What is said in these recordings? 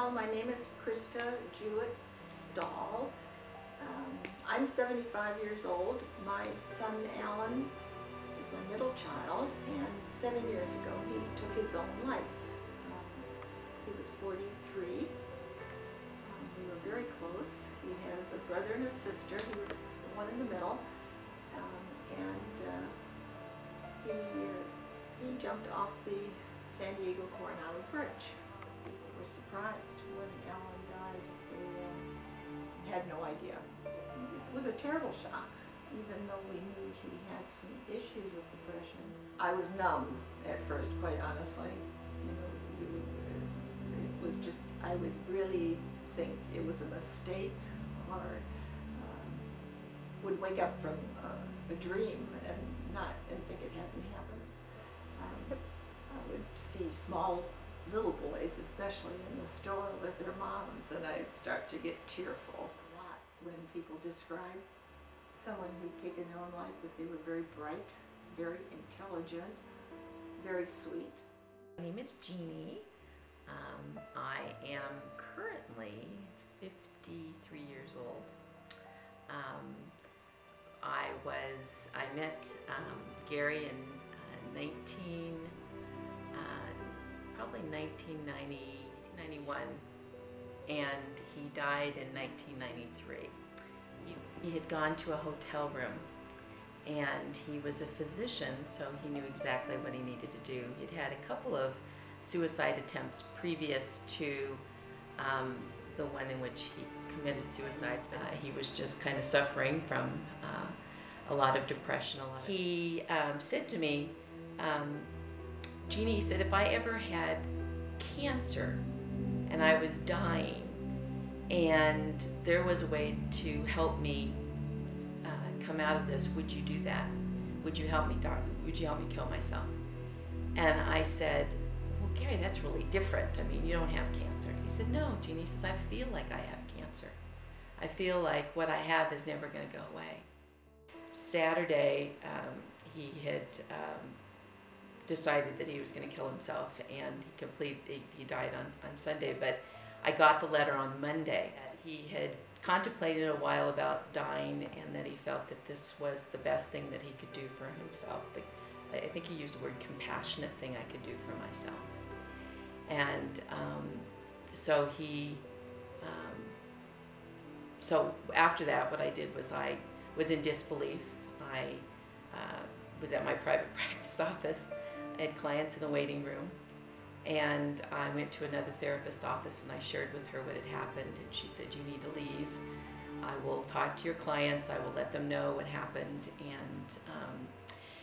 Well, my name is Krista Jewett-Stahl. I'm 75 years old. My son Alan is my middle child, and 7 years ago he took his own life. He was 43. We were very close. He has a brother and a sister. He was the one in the middle. He jumped off the San Diego Coronado Bridge. People were surprised when Alan died. They had no idea. It was a terrible shock, even though we knew he had some issues with depression. I was numb at first, quite honestly. It was just, I would really think it was a mistake, or would wake up from a dream and think it hadn't happened. I would see small little boys, especially in the store with their moms, and I'd start to get tearful. Lots when people describe someone who'd taken their own life, that they were very bright, very intelligent, very sweet. My name is Jeannie. I am currently 53 years old. I met Gary in probably 1991, and he died in 1993. He had gone to a hotel room, and he was a physician, so he knew exactly what he needed to do. He'd had a couple of suicide attempts previous to the one in which he committed suicide. He was just kind of suffering from a lot of depression. He said to me, Jeannie, he said, if I ever had cancer and I was dying and there was a way to help me come out of this, would you do that? Would you help me, doctor? Would you help me kill myself? And I said, well, Gary, that's really different. I mean, you don't have cancer. He said, no, Jeannie. He says, I feel like I have cancer. I feel like what I have is never going to go away. Saturday, he had decided that he was going to kill himself, and he died on Sunday, but I got the letter on Monday. He had contemplated a while about dying, and that he felt that this was the best thing that he could do for himself. I think he used the word compassionate thing I could do for myself. And so after that, what I did was I was in disbelief. I was at my private practice office. I had clients in the waiting room, and I went to another therapist's office and I shared with her what had happened, and she said, you need to leave. I will talk to your clients, I will let them know what happened, and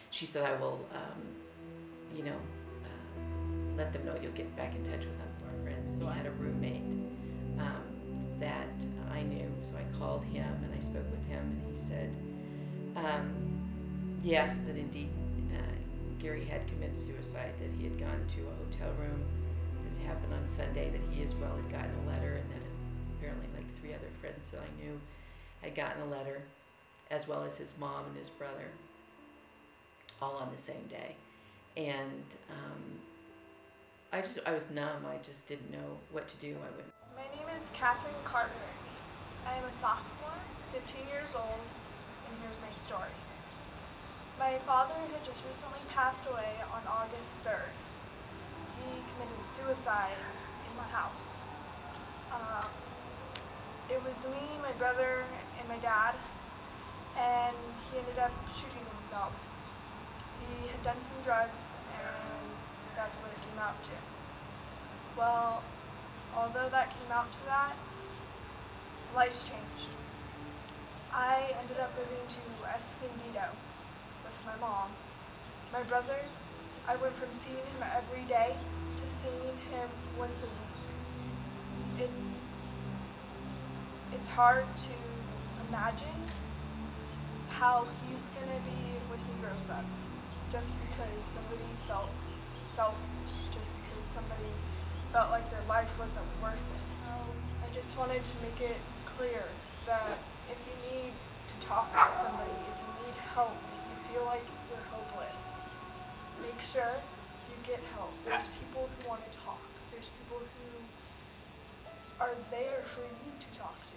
she said, I will let them know you'll get back in touch with them, our friends. So I had a roommate that I knew, so I called him and I spoke with him, and he said, yes, that indeed Gary had committed suicide, that he had gone to a hotel room, that it happened on Sunday, that he as well had gotten a letter, and that apparently like 3 other friends that I knew had gotten a letter, as well as his mom and his brother, all on the same day. And I was numb. I just didn't know what to do. My name is Catherine Carter. I am a sophomore, 15 years old, and here's my story. My father had just recently passed away on August 3rd. He committed suicide in the house. It was me, my brother, and my dad, and he ended up shooting himself. He had done some drugs, and that's what it came out to. Well, although that came out to that, life's changed. I ended up moving to Escondido with my mom. My brother, I went from seeing him every day to seeing him once a week. It's hard to imagine how he's gonna be when he grows up, just because somebody felt selfish, just because somebody felt like their life wasn't worth it. I just wanted to make it clear that if you need to talk to somebody, if you need help, if you feel like you're hopeless, make sure you get help. There's people who want to talk. There's people who are there for you to talk to.